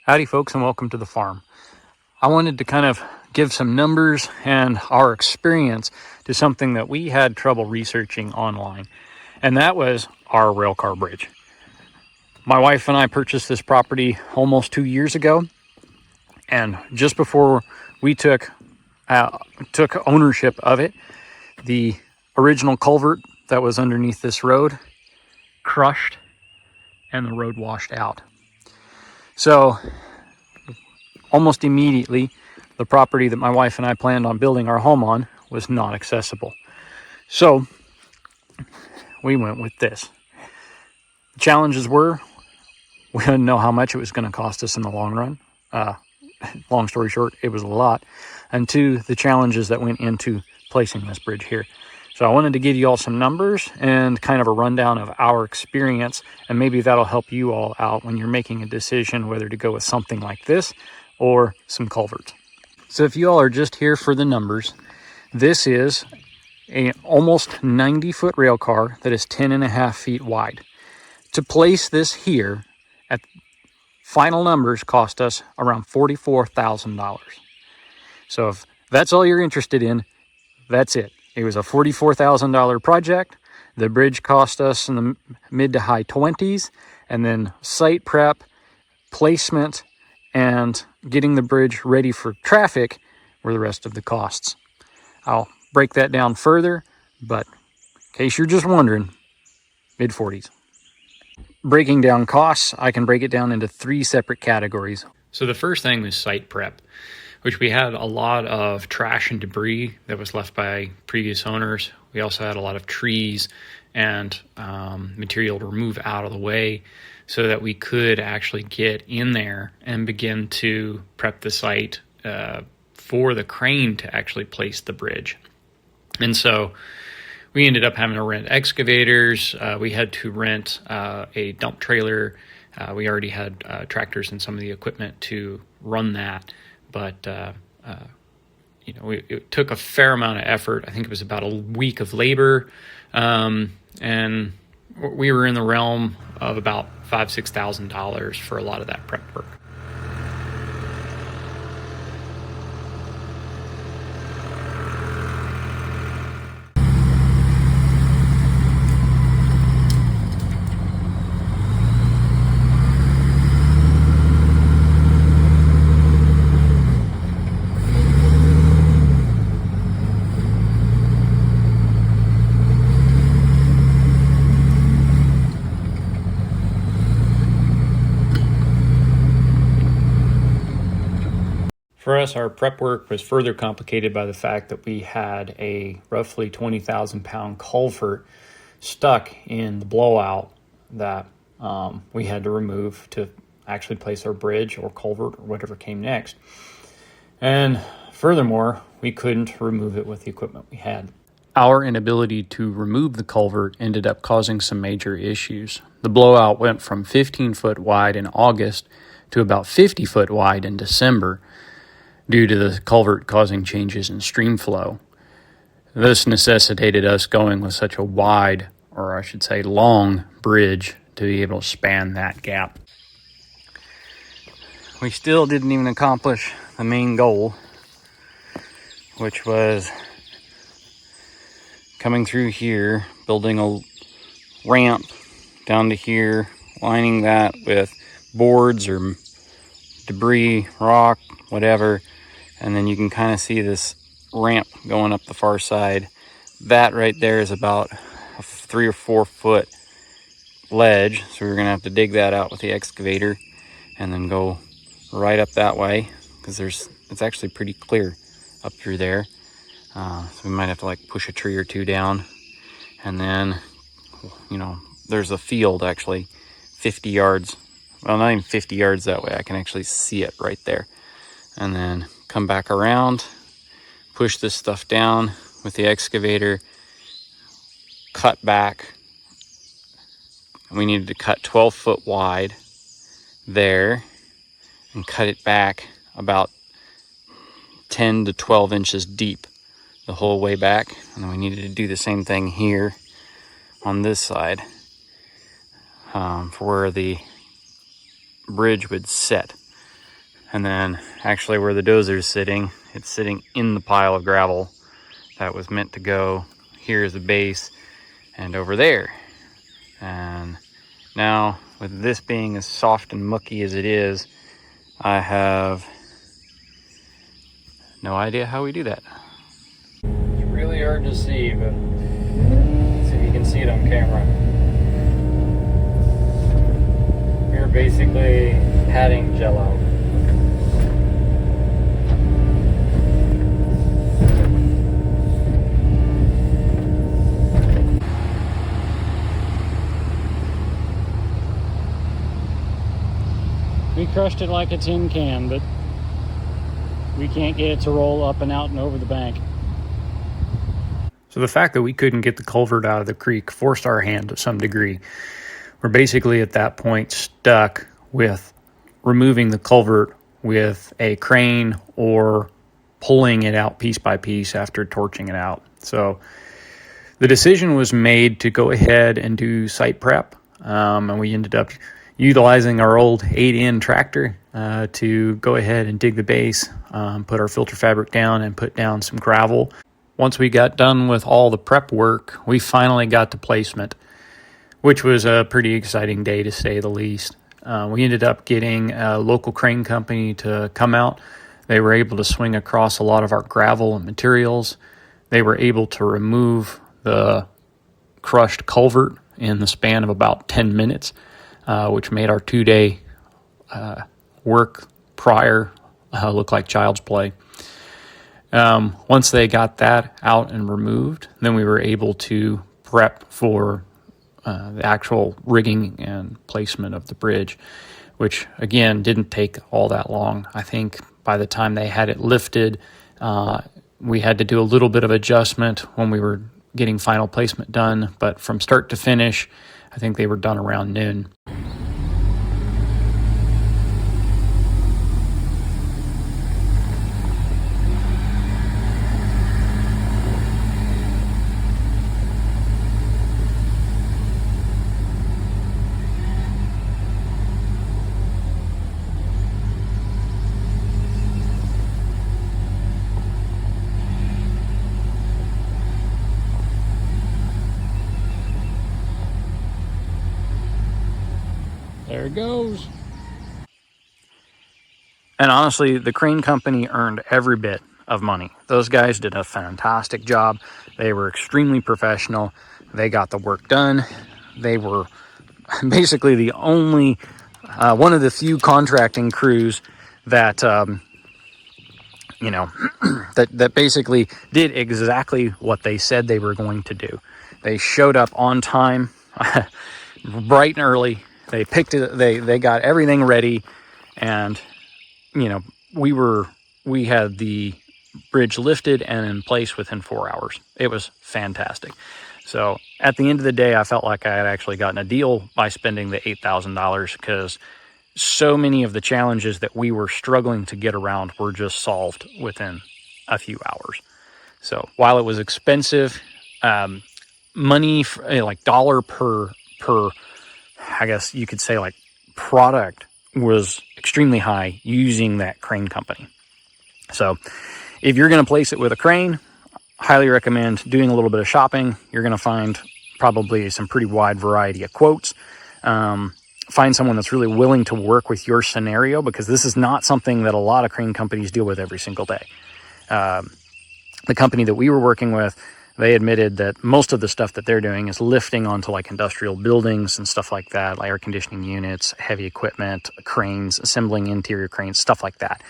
Howdy folks, and welcome to the farm. I wanted to kind of give some numbers and our experience to something that we had trouble researching online, and that was our Railcar Bridge. My wife and I purchased this property almost 2 years ago, and just before we took ownership of it, the original culvert that was underneath this road crushed and the road washed out. So almost immediately, the property that my wife and I planned on building our home on was not accessible. So we went with this. The challenges were, we didn't know how much it was going to cost us in the long run. Long story short, it was a lot. And two, the challenges that went into placing this bridge here. So I wanted to give you all some numbers and kind of a rundown of our experience, and maybe that'll help you all out when you're making a decision whether to go with something like this or some culverts. So if you all are just here for the numbers, this is a almost 90-foot rail car that is 10.5 feet wide. To place this here, at final numbers, cost us around $44,000. So if that's all you're interested in, that's it. It was a $44,000 project. The bridge cost us in the mid to high 20s, and then site prep, placement, and getting the bridge ready for traffic were the rest of the costs. I'll break that down further, but in case you're just wondering, mid 40s. Breaking down costs, I can break it down into 3 separate categories. So the first thing was site prep, which we had a lot of trash and debris that was left by previous owners. We also had a lot of trees and material to remove out of the way so that we could actually get in there and begin to prep the site for the crane to actually place the bridge. And so we ended up having to rent excavators. We had to rent a dump trailer. We already had tractors and some of the equipment to run that. But, it took a fair amount of effort. I think it was about a week of labor. And we were in the realm of about $5,000-$6,000 for a lot of that prep work. For us, our prep work was further complicated by the fact that we had a roughly 20,000-pound culvert stuck in the blowout that we had to remove to actually place our bridge or culvert or whatever came next. And furthermore, we couldn't remove it with the equipment we had. Our inability to remove the culvert ended up causing some major issues. The blowout went from 15 foot wide in August to about 50 foot wide in December, due to the culvert causing changes in stream flow. This necessitated us going with such a wide, or I should say long, bridge to be able to span that gap. We still didn't even accomplish the main goal, which was coming through here, building a ramp down to here, lining that with boards or debris, rock, whatever, and then you can kind of see this ramp going up the far side. That right there is about a 3 or 4 foot ledge, so we're gonna have to dig that out with the excavator and then go right up that way, because it's actually pretty clear up through there. So we might have to like push a tree or two down, and then there's a field actually 50 yards, well, not even 50 yards that way. I can actually see it right there. And then come back around, push this stuff down with the excavator, cut back. We needed to cut 12 foot wide there and cut it back about 10 to 12 inches deep the whole way back. And then we needed to do the same thing here on this side for where the bridge would set. And then actually where the dozer is sitting, it's sitting in the pile of gravel that was meant to go. Here's the base and over there. And now with this being as soft and mucky as it is, I have no idea how we do that. It's really hard to see, but let's see if you can see it on camera. We're basically patting Jello. We crushed it like a tin can, but we can't get it to roll up and out and over the bank. So the fact that we couldn't get the culvert out of the creek forced our hand to some degree. We're basically at that point stuck with removing the culvert with a crane or pulling it out piece by piece after torching it out. So the decision was made to go ahead and do site prep, and we ended up utilizing our old 8N tractor to go ahead and dig the base, put our filter fabric down, and put down some gravel. Once we got done with all the prep work, we finally got to placement, which was a pretty exciting day to say the least. We ended up getting a local crane company to come out. They were able to swing across a lot of our gravel and materials. They were able to remove the crushed culvert in the span of about 10 minutes, which made our 2-day work prior look like child's play. Once they got that out and removed, then we were able to prep for the actual rigging and placement of the bridge, which again didn't take all that long. I think by the time they had it lifted, we had to do a little bit of adjustment when we were getting final placement done, but from start to finish, I think they were done around noon. There it goes. And honestly, the crane company earned every bit of money. Those guys did a fantastic job. They were extremely professional. They got the work done. They were basically the only, one of the few contracting crews that, that basically did exactly what they said they were going to do. They showed up on time, bright and early. They picked it. They got everything ready, and we had the bridge lifted and in place within 4 hours. It was fantastic. So at the end of the day, I felt like I had actually gotten a deal by spending the $8,000, because so many of the challenges that we were struggling to get around were just solved within a few hours. So while it was expensive, money like dollar per I guess you could say, like, product was extremely high using that crane company. So if you're going to place it with a crane, highly recommend doing a little bit of shopping. You're going to find probably some pretty wide variety of quotes. Find someone that's really willing to work with your scenario, because this is not something that a lot of crane companies deal with every single day. The company that we were working with, they admitted that most of the stuff that they're doing is lifting onto like industrial buildings and stuff like that, like air conditioning units, heavy equipment, cranes, assembling interior cranes, stuff like that.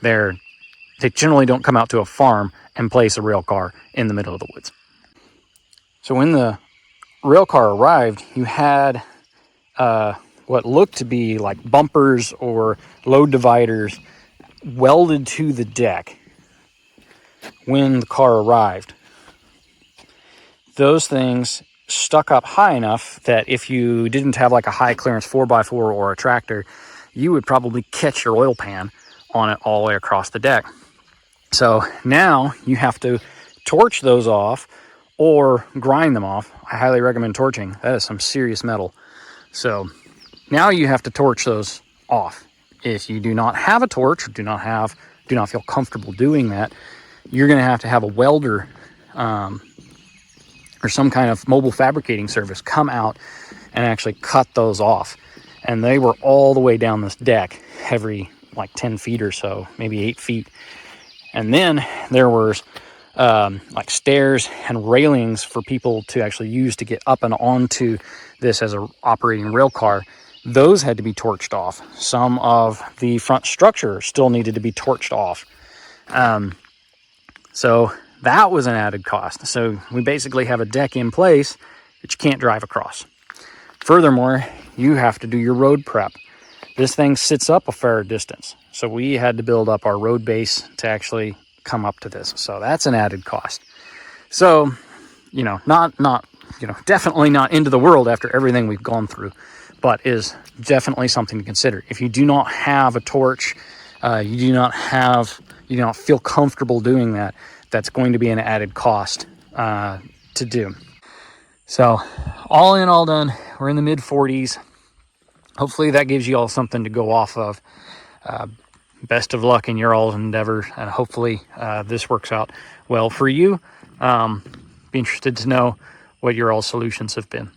They generally don't come out to a farm and place a rail car in the middle of the woods. So when the rail car arrived, you had what looked to be like bumpers or load dividers welded to the deck when the car arrived. Those things stuck up high enough that if you didn't have like a high clearance 4x4 or a tractor, you would probably catch your oil pan on it all the way across the deck. So now you have to torch those off or grind them off. I highly recommend torching. That is some serious metal. So now you have to torch those off. if you do not have a torch, or do not feel comfortable doing that, you're going to have a welder or some kind of mobile fabricating service come out and actually cut those off. And they were all the way down this deck, every like 10 feet or so, maybe 8 feet. And then there was like stairs and railings for people to actually use to get up and onto this as a operating rail car. Those had to be torched off. Some of the front structure still needed to be torched off. So that was an added cost. So we basically have a deck in place that you can't drive across. Furthermore, you have to do your road prep. This thing sits up a fair distance. So we had to build up our road base to actually come up to this. So that's an added cost. So, you know, definitely not into the world after everything we've gone through, but is definitely something to consider. If you do not have a torch, you do not feel comfortable doing that, that's going to be an added cost to do. So all in, all done, we're in the mid 40s. Hopefully that gives you all something to go off of. Best of luck in your all endeavors, and hopefully this works out well for you. Be interested to know what your all solutions have been.